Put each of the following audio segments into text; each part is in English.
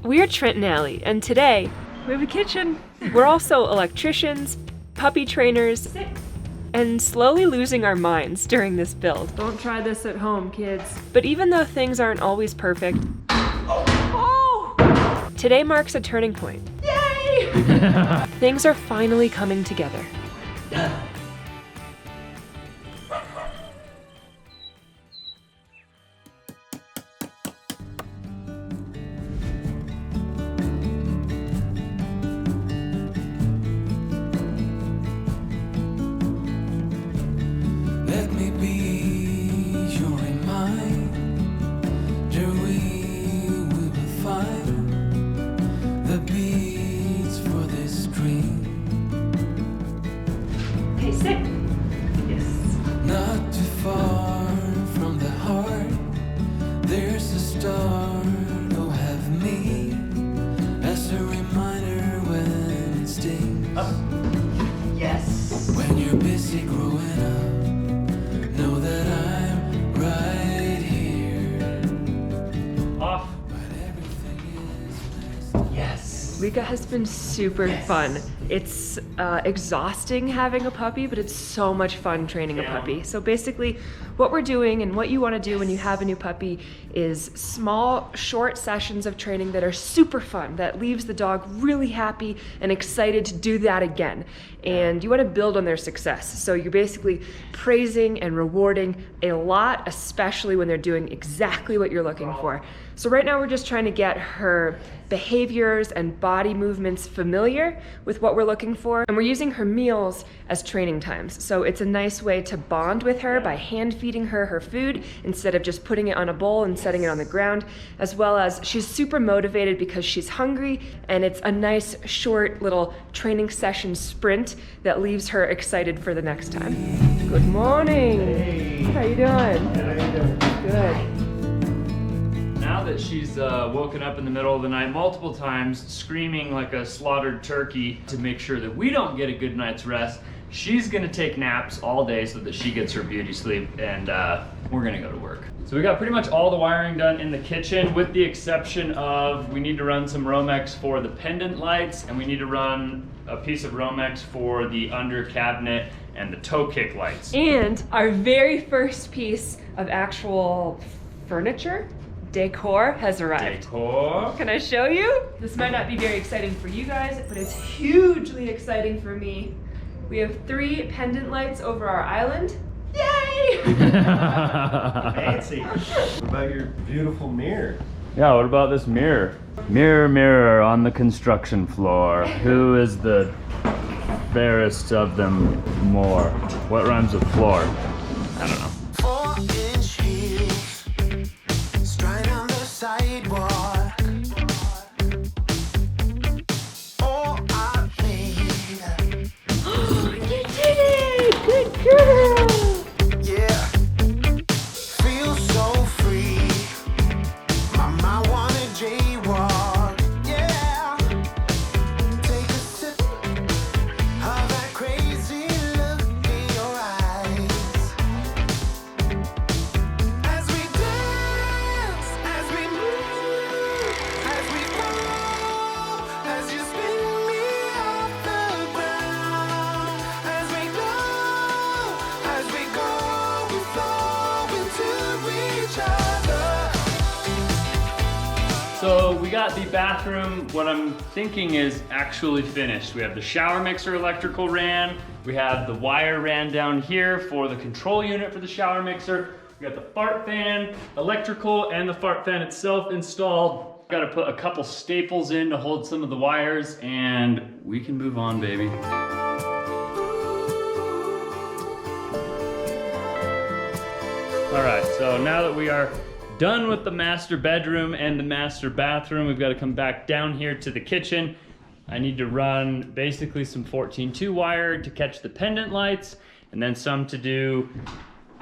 We're Trent Allie, and today we have a kitchen. We're also electricians, puppy trainers, and slowly losing our minds during this build. Don't try this at home, kids. But even though things aren't always perfect, today marks a turning point. Yay! Things are finally coming together. When you're busy growing up, know that I'm right here. Off. But everything is messed. Yes. Week has been super fun. It's exhausting having a puppy, but it's so much fun training a puppy. So basically, what we're doing and what you want to do when you have a new puppy is small, short sessions of training that are super fun, that leaves the dog really happy and excited to do that again. And you want to build on their success. So you're basically praising and rewarding a lot, especially when they're doing exactly what you're looking for. So right now we're just trying to get her behaviors and body movements familiar with what we're looking for. And we're using her meals as training times. So it's a nice way to bond with her by hand feeding her her food instead of just putting it on a bowl and setting it on the ground, as well as she's super motivated because she's hungry, and it's a nice short little training session sprint that leaves her excited for the next time. Good morning. Hey. How you doing? How you doing? Good. Now that she's woken up in the middle of the night multiple times, screaming like a slaughtered turkey to make sure that we don't get a good night's rest, she's gonna take naps all day so that she gets her beauty sleep, and we're gonna go to work. So we got pretty much all the wiring done in the kitchen, with the exception of we need to run some Romex for the pendant lights, and we need to run a piece of Romex for the under cabinet and the toe kick lights. And our very first piece of actual furniture, decor, has arrived. Decor. Can I show you? This might not be very exciting for you guys, but it's hugely exciting for me. We have 3 pendant lights over our island. Yay! Fancy. What about your beautiful mirror? Yeah, what about this mirror? Mirror, mirror on the construction floor, who is the fairest of them more? What rhymes with floor? I don't know. 4-inch heels, stride on the sidewalk. Oh, I made. You did it! Good girl! Yeah, feel so free. Mama wanna jaywalk. Yeah, take a sip of that crazy look in your eyes. As we dance, as we move, as we fall, as you spin me off the ground. As we go, we flow into each other. So we got the bathroom, what I'm thinking is actually finished. We have the shower mixer electrical ran, we have the wire ran down here for the control unit for the shower mixer, we got the fart fan, electrical, and the fart fan itself installed. Got to put a couple staples in to hold some of the wires, and we can move on, baby. All right, so now that we are done with the master bedroom and the master bathroom, we've got to come back down here to the kitchen. I need to run basically some 14-2 wire to catch the pendant lights, and then some to do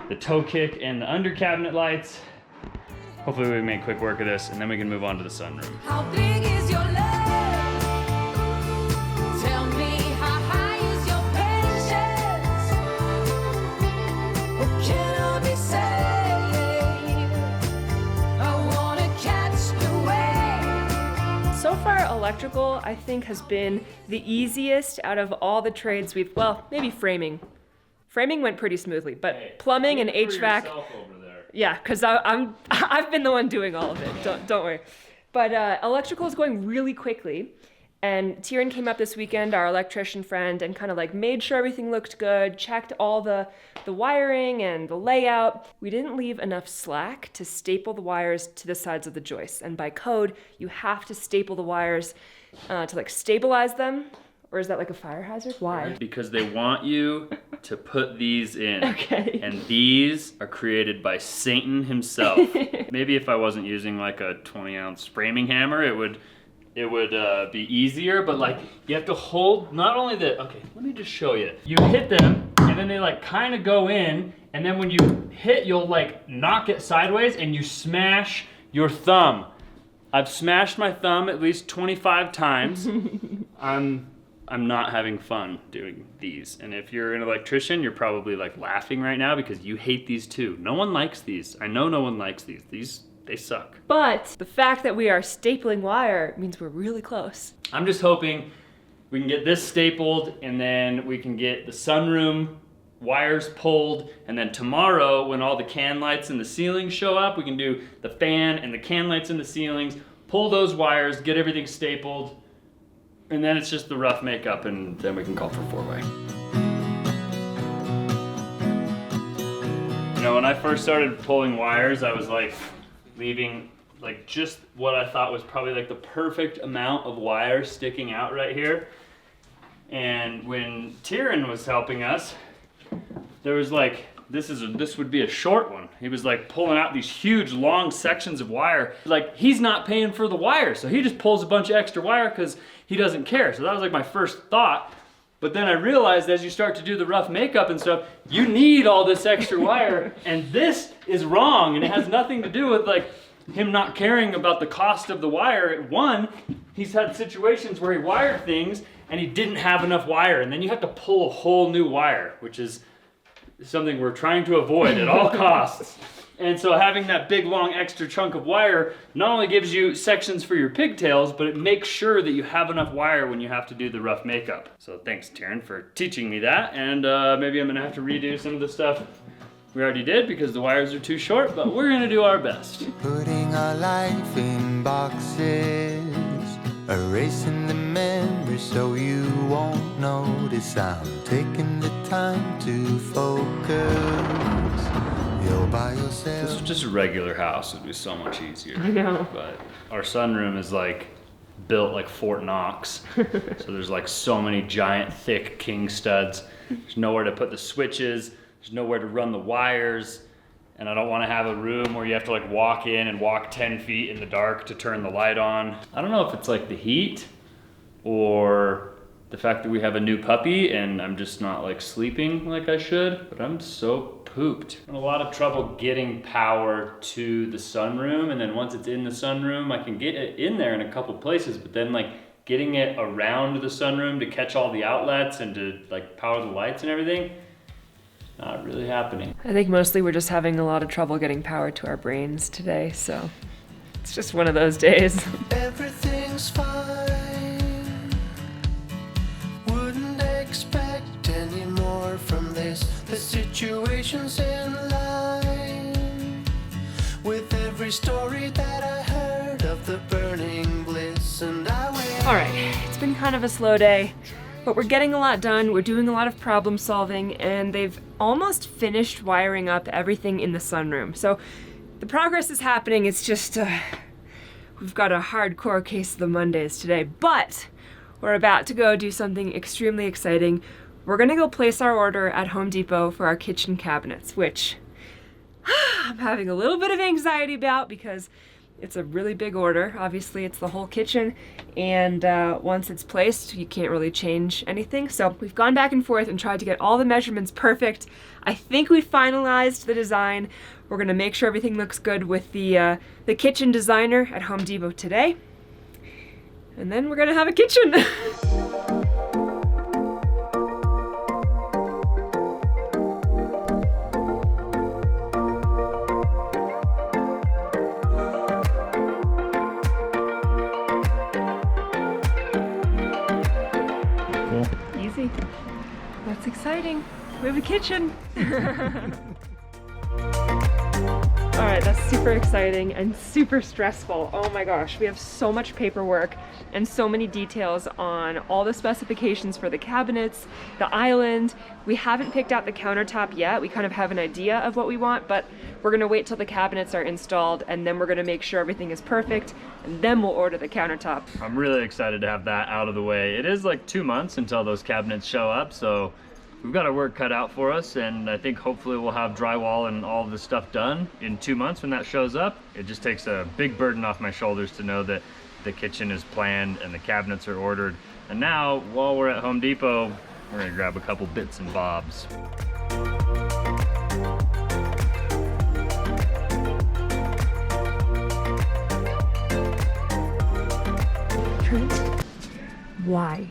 the toe kick and the under cabinet lights. Hopefully we can make quick work of this, and then we can move on to the sunroom. How big is your love? Tell me, how high is your patience? What can I be saying? I wanna catch the wave. So far, electrical, I think, has been the easiest out of all the trades we've, well, maybe framing. Framing went pretty smoothly, but plumbing and HVAC, yeah, because I've been the one doing all of it, don't worry. But electrical is going really quickly. And Tyrion came up this weekend, our electrician friend, and kind of like made sure everything looked good, checked all the wiring and the layout. We didn't leave enough slack to staple the wires to the sides of the joists. And by code, you have to staple the wires to like stabilize them. Or is that like a fire hazard? Why? Because they want you to put these in. Okay. And these are created by Satan himself. Maybe if I wasn't using like a 20-ounce framing hammer, it would be easier, but like you have to hold not only okay, let me just show you. You hit them and then they like kind of go in, and then when you hit, you'll like knock it sideways and you smash your thumb. I've smashed my thumb at least 25 times. I'm not having fun doing these. And if you're an electrician, you're probably like laughing right now because you hate these too. No one likes these. I know no one likes these. They suck. But the fact that we are stapling wire means we're really close. I'm just hoping we can get this stapled and then we can get the sunroom wires pulled, and then tomorrow when all the can lights in the ceiling show up, we can do the fan and the can lights in the ceilings, pull those wires, get everything stapled, and then it's just the rough makeup, and then we can call for 4-way. You know, when I first started pulling wires, I was like leaving like just what I thought was probably like the perfect amount of wire sticking out right here. And when Tyrion was helping us, there was like, this would be a short one. He was like pulling out these huge long sections of wire. Like, he's not paying for the wire, so he just pulls a bunch of extra wire because he doesn't care. So that was like my first thought. But then I realized as you start to do the rough makeup and stuff, you need all this extra wire, and this is wrong, and it has nothing to do with like him not caring about the cost of the wire. One, he's had situations where he wired things and he didn't have enough wire, and then you have to pull a whole new wire, which is something we're trying to avoid at all costs. And so having that big long extra chunk of wire not only gives you sections for your pigtails, but it makes sure that you have enough wire when you have to do the rough makeup. So thanks, Tyrion, for teaching me that. And maybe I'm gonna have to redo some of the stuff we already did because the wires are too short, but we're gonna do our best. Putting our life in boxes, erasing the memories so you won't notice. I'm taking the time to focus. You're by yourself. This was just a regular house, it'd be so much easier. I know. But our sunroom is like built like Fort Knox. So there's like so many giant thick king studs. There's nowhere to put the switches. There's nowhere to run the wires. And I don't want to have a room where you have to like walk in and walk 10 feet in the dark to turn the light on. I don't know if it's like the heat or the fact that we have a new puppy and I'm just not like sleeping like I should, but I'm so pooped. I'm in a lot of trouble getting power to the sunroom, and then once it's in the sunroom, I can get it in there in a couple places, but then like getting it around the sunroom to catch all the outlets and to like power the lights and everything, not really happening. I think mostly we're just having a lot of trouble getting power to our brains today, so it's just one of those days. Everything's fine. Wouldn't expect any more from this. The situation's in line with every story that I heard of the burning bliss, and I went. All right, it's been kind of a slow day, but we're getting a lot done. We're doing a lot of problem solving, and they've almost finished wiring up everything in the sunroom. So the progress is happening. It's just, we've got a hardcore case of the Mondays today, but we're about to go do something extremely exciting. We're gonna go place our order at Home Depot for our kitchen cabinets, which I'm having a little bit of anxiety about because it's a really big order. Obviously, it's the whole kitchen, and once it's placed, you can't really change anything. So we've gone back and forth and tried to get all the measurements perfect. I think we finalized the design. We're gonna make sure everything looks good with the kitchen designer at Home Depot today, and then we're gonna have a kitchen. It's exciting. We have a kitchen. All right, that's super exciting and super stressful. Oh my gosh, we have so much paperwork and so many details on all the specifications for the cabinets, the island. We haven't picked out the countertop yet. We kind of have an idea of what we want, but we're gonna wait till the cabinets are installed and then we're gonna make sure everything is perfect and then we'll order the countertop. I'm really excited to have that out of the way. It is like 2 months until those cabinets show up, so we've got our work cut out for us, and I think hopefully we'll have drywall and all of this stuff done in 2 months when that shows up. It just takes a big burden off my shoulders to know that the kitchen is planned and the cabinets are ordered. And now, while we're at Home Depot, we're gonna grab a couple bits and bobs. Trent, why?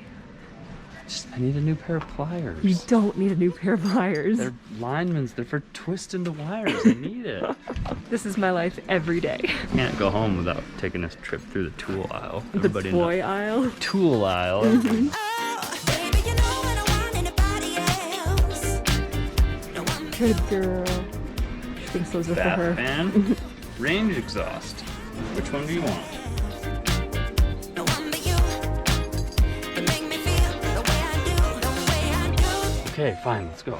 I need a new pair of pliers. You don't need a new pair of pliers. They're linemen's. They're for twisting the wires. I need it. This is my life every day. Can't go home without taking this trip through the tool aisle. The toy aisle. Tool aisle. Oh, baby, you know I don't want anybody else. No one Good girl. She thinks those are for Bath her. fan. Range exhaust. Which one do you want? no one but you can make me feel the way I do, the way I do. Okay, fine. Let's go.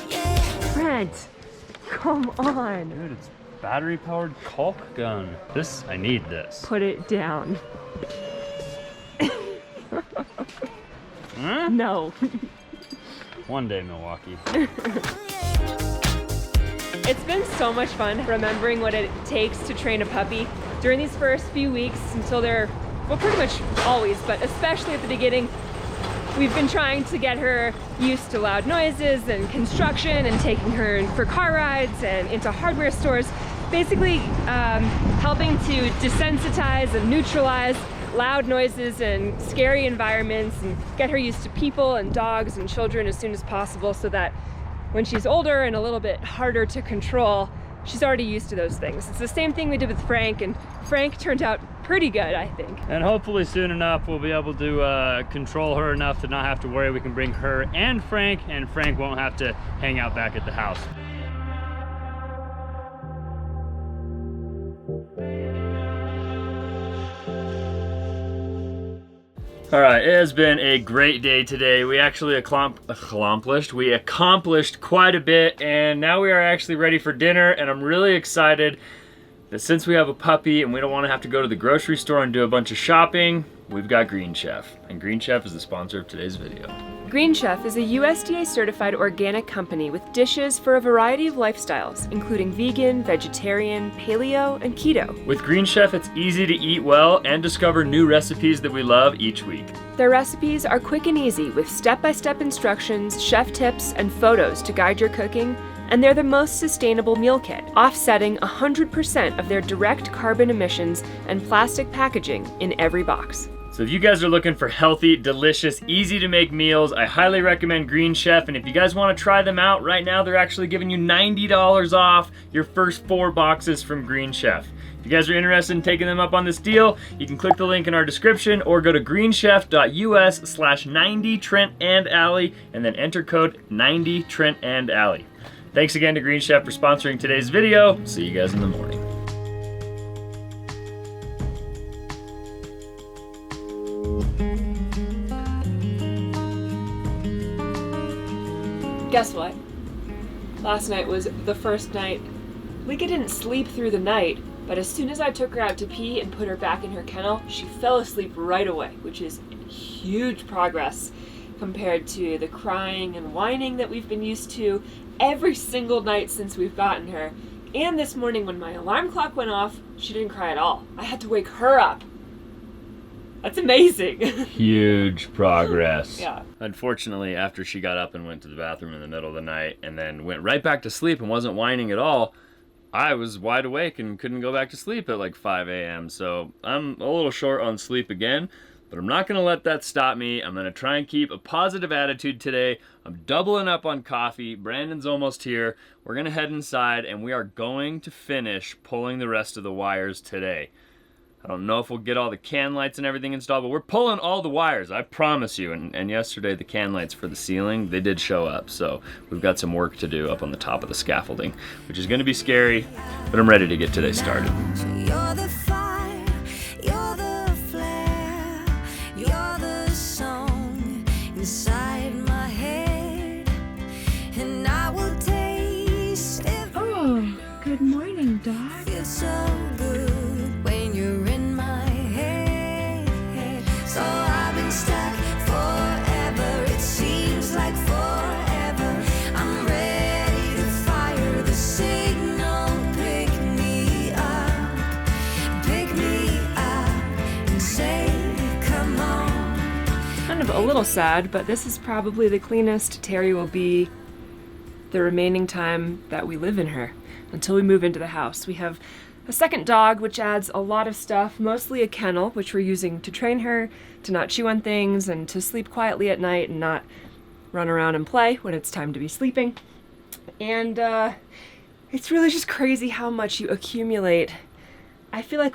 Yeah. Trent, come on. Dude, it's battery-powered caulk gun. I need this. Put it down. Huh? No. One day, Milwaukee. It's been so much fun remembering what it takes to train a puppy during these first few weeks until they're, well, pretty much always, but especially at the beginning. We've been trying to get her used to loud noises and construction and taking her for car rides and into hardware stores, basically helping to desensitize and neutralize loud noises and scary environments and get her used to people and dogs and children as soon as possible so that when she's older and a little bit harder to control, she's already used to those things. It's the same thing we did with Frank, and Frank turned out pretty good, I think. And hopefully soon enough we'll be able to control her enough to not have to worry. We can bring her and Frank won't have to hang out back at the house. All right, it has been a great day today. We actually accomplished quite a bit, and now we are actually ready for dinner, and I'm really excited that since we have a puppy and we don't want to have to go to the grocery store and do a bunch of shopping, we've got Green Chef, and Green Chef is the sponsor of today's video. Green Chef is a USDA certified organic company with dishes for a variety of lifestyles, including vegan, vegetarian, paleo, and keto. With Green Chef, it's easy to eat well and discover new recipes that we love each week. Their recipes are quick and easy with step-by-step instructions, chef tips, and photos to guide your cooking, and they're the most sustainable meal kit, offsetting 100% of their direct carbon emissions and plastic packaging in every box. So if you guys are looking for healthy, delicious, easy to make meals, I highly recommend Green Chef. And if you guys want to try them out, right now they're actually giving you $90 off your first 4 boxes from Green Chef. If you guys are interested in taking them up on this deal, you can click the link in our description or go to greenchef.us/90 Trent and Allie and then enter code 90 Trent and Allie. Thanks again to Green Chef for sponsoring today's video. See you guys in the morning. Guess what? Last night was the first night. Lika didn't sleep through the night, but as soon as I took her out to pee and put her back in her kennel, she fell asleep right away, which is huge progress compared to the crying and whining that we've been used to every single night since we've gotten her. And this morning when my alarm clock went off, she didn't cry at all. I had to wake her up. That's amazing. Huge progress. Yeah. Unfortunately, after she got up and went to the bathroom in the middle of the night and then went right back to sleep and wasn't whining at all, I was wide awake and couldn't go back to sleep at like 5 a.m. So I'm a little short on sleep again, but I'm not gonna let that stop me. I'm gonna try and keep a positive attitude today. I'm doubling up on coffee. Brandon's almost here. We're gonna head inside and we are going to finish pulling the rest of the wires today. I don't know if we'll get all the can lights and everything installed, but we're pulling all the wires, I promise you. And yesterday the can lights for the ceiling, they did show up. So we've got some work to do up on the top of the scaffolding, which is gonna be scary, but I'm ready to get today started. You're the fire, you're the flare, you're the song inside my head, and I will taste every. Oh, good morning, Doc. Feels so good when you're in my head. So I've been stuck forever. It seems like forever. I'm ready to fire the signal. Pick me up and say, come on. Kind of a little sad, but this is probably the cleanest Terry will be the remaining time that we live in her, until we move into the house. We have a second dog, which adds a lot of stuff, mostly a kennel, which we're using to train her to not chew on things and to sleep quietly at night and not run around and play when it's time to be sleeping. And it's really just crazy how much you accumulate. I feel like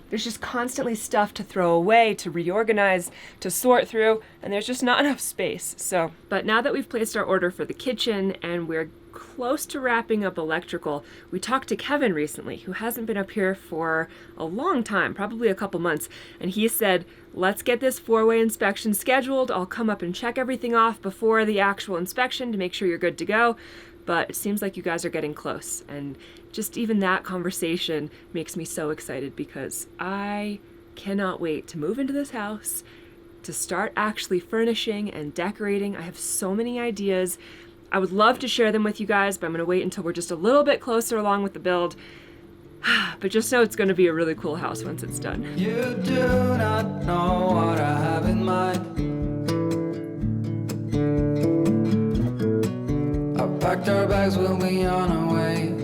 there's just constantly stuff to throw away, to reorganize, to sort through, and there's just not enough space. So, but now that we've placed our order for the kitchen and we're close to wrapping up electrical, we talked to Kevin recently, who hasn't been up here for a long time, probably a couple months, and he said, let's get this 4-way inspection scheduled. I'll come up and check everything off before the actual inspection to make sure you're good to go. But it seems like you guys are getting close, and just even that conversation makes me so excited because I cannot wait to move into this house, to start actually furnishing and decorating. I have so many ideas. I would love to share them with you guys, but I'm gonna wait until we're just a little bit closer along with the build. But just know it's gonna be a really cool house once it's done. You do not know what I have in mind. I packed our bags, we'll be on our way.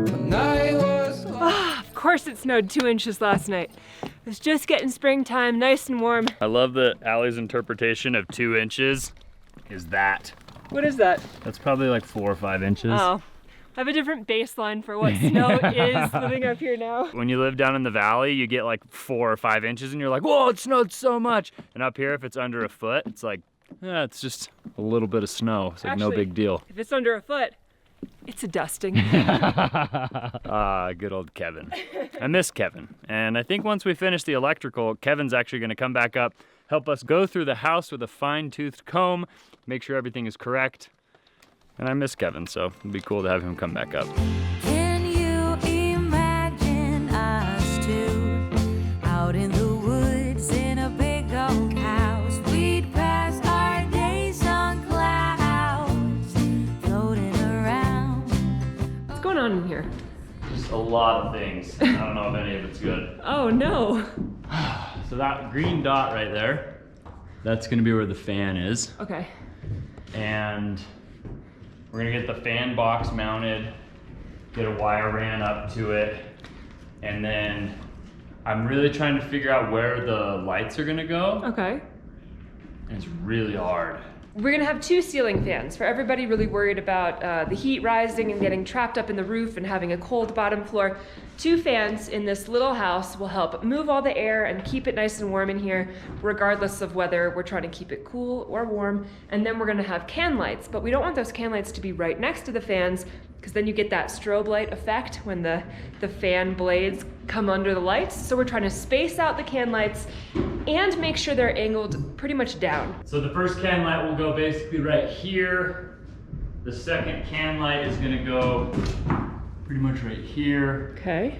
The night was Of course it snowed 2 inches last night. It was just getting springtime, nice and warm. I love that Allie's interpretation of 2 inches is that. What is that? That's probably like 4 or 5 inches. Oh, I have a different baseline for what snow is living up here now. When you live down in the valley, you get like 4 or 5 inches and you're like, whoa, it snowed so much. And up here, if it's under a foot, it's like, it's just a little bit of snow. It's like no Actually, big deal. If it's under a foot, it's a dusting. Good old Kevin. I miss Kevin. And I think once we finish the electrical, Kevin's actually gonna come back up, help us go through the house with a fine-toothed comb, make sure everything is correct. And I miss Kevin, so it'd be cool to have him come back up. Can you imagine us two out in the woods in a big oak house? We'd pass our days on clouds floating around. What's going on in here? Just a lot of things. I don't know if any of it's good. Oh no. So that green dot right there, that's gonna be where the fan is. Okay. And we're gonna get the fan box mounted, get a wire ran up to it, and then I'm really trying to figure out where the lights are gonna go. Okay. And it's really hard. We're gonna have 2 ceiling fans for everybody really worried about the heat rising and getting trapped up in the roof and having a cold bottom floor. 2 fans in this little house will help move all the air and keep it nice and warm in here, regardless of whether we're trying to keep it cool or warm. And then we're gonna have can lights, but we don't want those can lights to be right next to the fans, because then you get that strobe light effect when the fan blades come under the lights. So we're trying to space out the can lights and make sure they're angled pretty much down. So the first can light will go basically right here. The second can light is gonna go pretty much right here. Okay.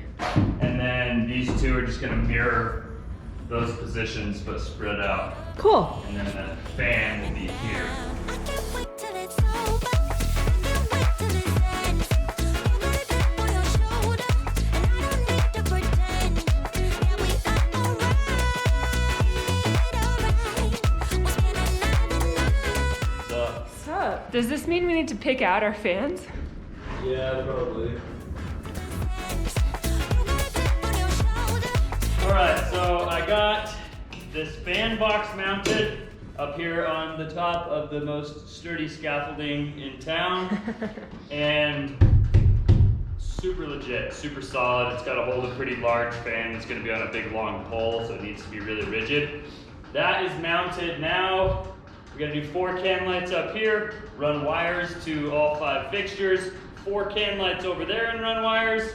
And then these 2 are just gonna mirror those positions but spread out. Cool. And then the fan will be here. I can't wait till it's over. I can't wait till it ends. I'm gonna tap on your shoulder, and I don't need to pretend. Yeah, we are alright. We'll spend another night. So, What's up? Does this mean we need to pick out our fans? Yeah, probably. alright, so I got this fan box mounted up here on the top of the most sturdy scaffolding in town. And super legit, super solid. It's got to hold a pretty large fan. It's going to be on a big long pole, so it needs to be really rigid. That is mounted now. We're going to do 4 can lights up here, run wires to all 5 fixtures, 4 can lights over there and run wires.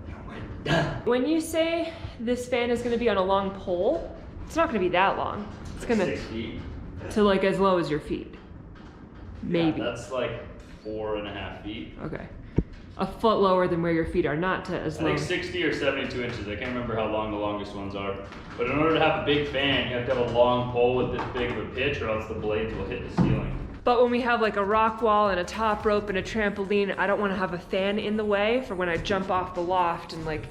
And we're done. When you say this fan is going to be on a long pole, it's not going to be that long. It's going to 6 feet. to like as low as your feet. Maybe. Yeah, that's like 4.5 feet. Okay. A foot lower than where your feet are, not to as I low. think 60 or 72 inches. I can't remember how long the longest ones are. But in order to have a big fan, you have to have a long pole with this big of a pitch, or else the blades will hit the ceiling. But when we have like a rock wall and a top rope and a trampoline, I don't want to have a fan in the way for when I jump off the loft and like,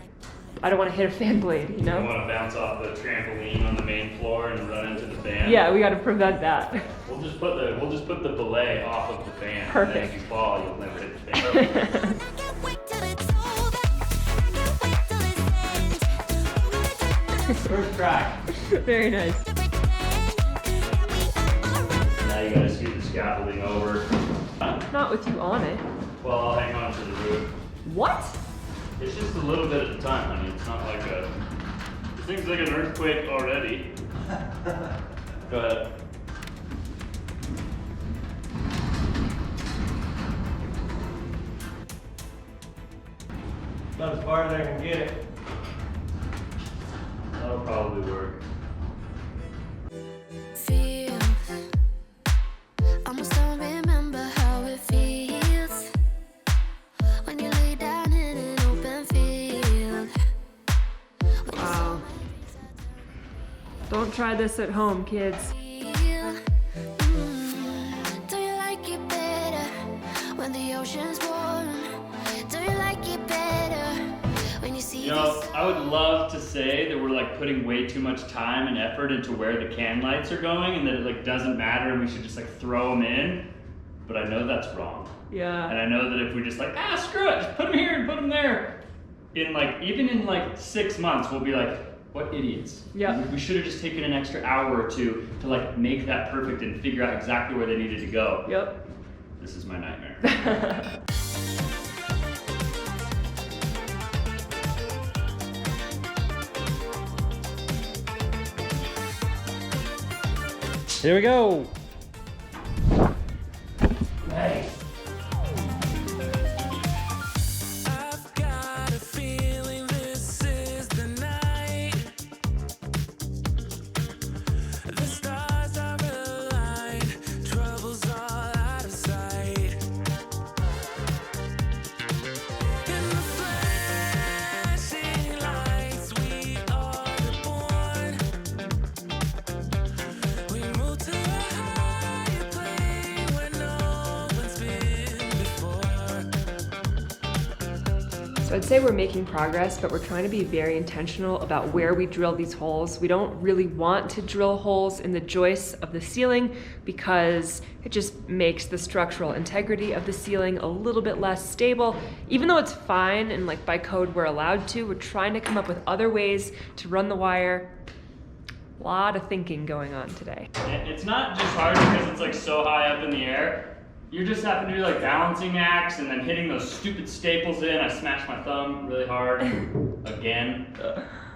I don't want to hit a fan blade, you You know? don't want to bounce off the trampoline on the main floor and run into the fan. Yeah, we got to prevent that. We'll just put the belay off of the fan. And Perfect. then if you fall, you'll never hit the fan. I can't wait till it's over. I can't wait till it ends. First try. Very nice. Now you gotta scoot the scaffolding over. Not with you on it. Well, I'll hang on to the roof. What? It's just a little bit at a time, honey. It's not like a. This thing's like an earthquake already. Go ahead. About as far as I can get it. That'll probably work. Feels. Almost don't remember how it feels when you lay down in an open field. Wow. Don't try this at home, kids. Do you like it better when the ocean's warm? Do you like it better when you see You know, I would love to say that we're like putting way too much time and effort into where the can lights are going and that it like doesn't matter and we should just like throw them in, but I know that's wrong. Yeah. And I know that if we just like, screw it, just put them here and put them there. Even in 6 months, we'll be like, what idiots. Yeah. We should have just taken an extra hour or two to like make that perfect and figure out exactly where they needed to go. Yep. This is my nightmare. Here we go. Nice. I've got a feeling this is the night. The stars are aligned, trouble's all out of sight. In the flashing lights, we are born. We move to a higher plane where no one's been before. So I'd say we're making progress, but we're trying to be very intentional about where we drill these holes. We don't really want to drill holes in the joists of the ceiling because it just makes the structural integrity of the ceiling a little bit less stable. Even though it's fine and like by code we're allowed to, we're trying to come up with other ways to run the wire. A lot of thinking going on today. It's not just hard because it's like so high up in the air. You're just having to do like balancing acts and then hitting those stupid staples in. I smashed my thumb really hard again.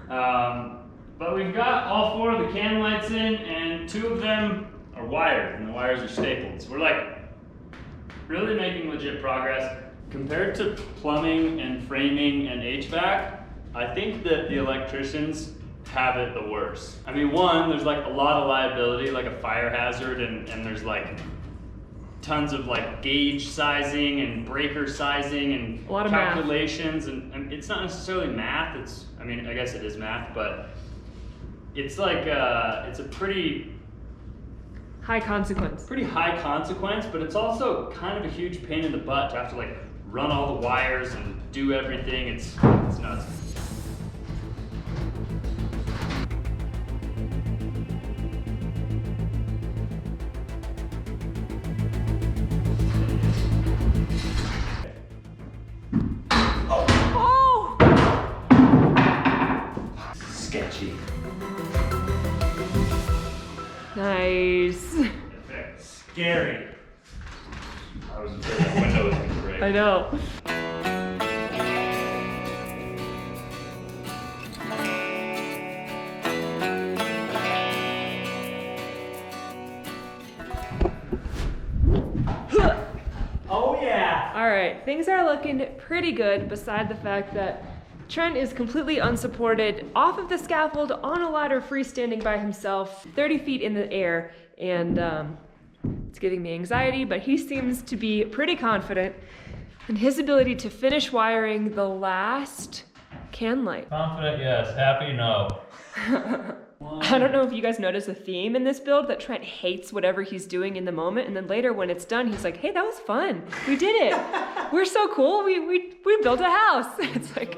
But we've got all 4 of the can lights in and 2 of them are wired and the wires are stapled. So we're like really making legit progress. Compared to plumbing and framing and HVAC, I think that the electricians have it the worst. I mean, one, there's like a lot of liability, like a fire hazard, and there's like tons of like gauge sizing and breaker sizing and A lot of math. calculations, and it's not necessarily math. I mean, I guess it is math, but it's like it's a pretty High consequence. high consequence, but it's also kind of a huge pain in the butt to have to like run all the wires and do everything. It's nuts. Oh! Sketchy. Nice. Scary. I was afraid that window was gonna break. I know. All right, things are looking pretty good beside the fact that Trent is completely unsupported off of the scaffold on a ladder freestanding by himself 30 feet in the air, and it's giving me anxiety, but he seems to be pretty confident in his ability to finish wiring the last can light. Confident, yes. Happy, no. I don't know if you guys notice a theme in this build that Trent hates whatever he's doing in the moment, and then later when it's done, he's like, hey, that was fun. We did it. We're so cool. We built a house. It's like,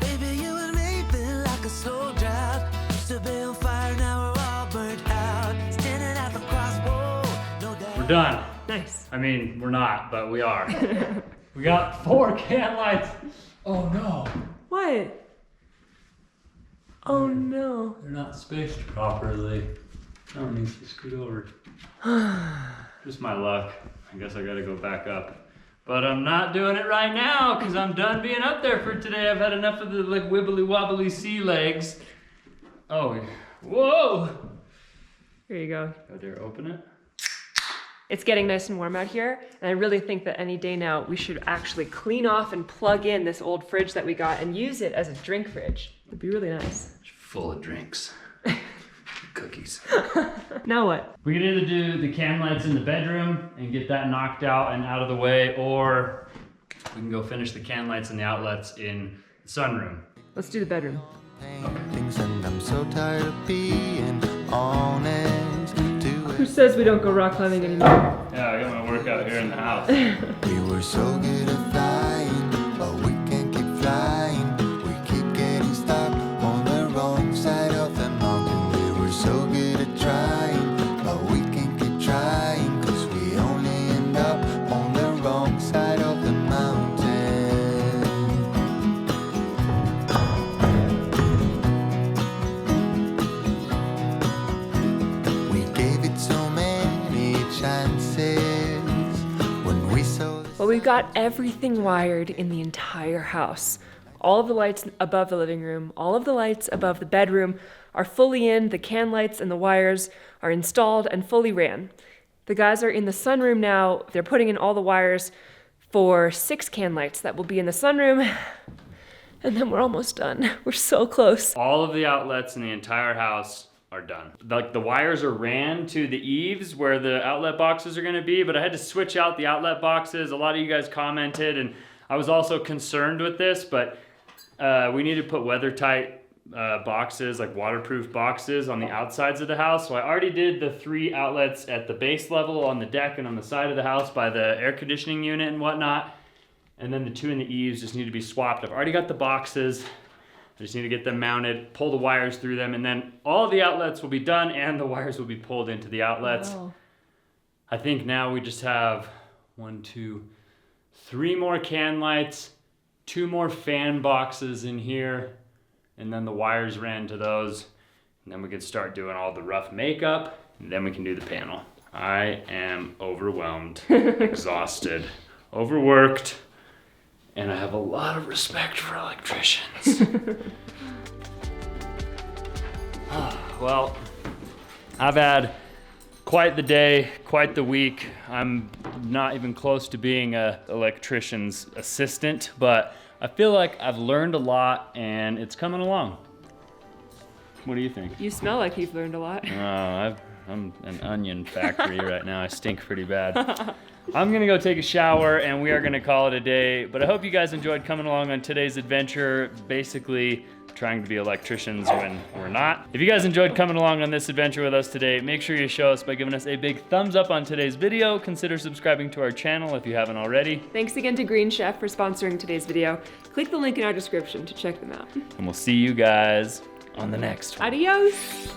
Baby, you and me been like a slow drought. Used to be on fire, now we're all burnt out. Standing at the crossroad, no doubt. We're done. nice. I mean, we're not, but we are. We got 4 can lights. Oh no. What? Oh no. They're not spaced properly. Oh, it needs to scoot over. Just my luck. I guess I gotta go back up. But I'm not doing it right now because I'm done being up there for today. I've had enough of the like wibbly wobbly sea legs. Oh, whoa. Here you go. I dare open it. It's getting nice and warm out here, and I really think that any day now we should actually clean off and plug in this old fridge that we got and use it as a drink fridge. It'd be really nice. It's full of drinks. Cookies. Now what? We can either do the can lights in the bedroom and get that knocked out and out of the way, or we can go finish the can lights and the outlets in the sunroom. Let's do the bedroom. Paintings, and I'm so tired of being honest. Who says we don't go rock climbing anymore? Yeah, I got my workout here in the house. We were so good at flying, but we can't keep flying. We keep getting stuck on the wrong side of the mountain. We were so good at trying, but we can't keep trying, 'cause we only end up on the wrong side of the mountain. We gave it so many chances when we saw. Well, we've got everything wired in the entire house. All of the lights above the living room, all of the lights above the bedroom are fully in. The can lights and the wires are installed and fully ran. The guys are in the sunroom now. They're putting in all the wires for 6 can lights that will be in the sunroom. And then we're almost done. We're so close. All of the outlets in the entire house are done. Like the wires are ran to the eaves where the outlet boxes are gonna be, but I had to switch out the outlet boxes. A lot of you guys commented, and I was also concerned with this, but we need to put weather tight boxes, like waterproof boxes on the outsides of the house. So I already did the 3 outlets at the base level on the deck and on the side of the house by the air conditioning unit and whatnot. And then the 2 in the eaves just need to be swapped. I've already got the boxes. I just need to get them mounted, pull the wires through them, and then all the outlets will be done and the wires will be pulled into the outlets. Wow. I think now we just have 1, 2, 3 more can lights, 2 more fan boxes in here, and then the wires ran to those. And then we can start doing all the rough makeup, and then we can do the panel. I am overwhelmed, exhausted, overworked, and I have a lot of respect for electricians. Well, I've had quite the day, quite the week. I'm not even close to being an electrician's assistant, but I feel like I've learned a lot and it's coming along. What do you think? You smell like you've learned a lot. I'm an onion factory right now. I stink pretty bad. I'm gonna go take a shower and we are gonna call it a day, but I hope you guys enjoyed coming along on today's adventure, basically trying to be electricians when we're not. If you guys enjoyed coming along on this adventure with us today, make sure you show us by giving us a big thumbs up on today's video. Consider subscribing to our channel if you haven't already. Thanks again to Green Chef for sponsoring today's video. Click the link in our description to check them out. And we'll see you guys on the next one. Adios!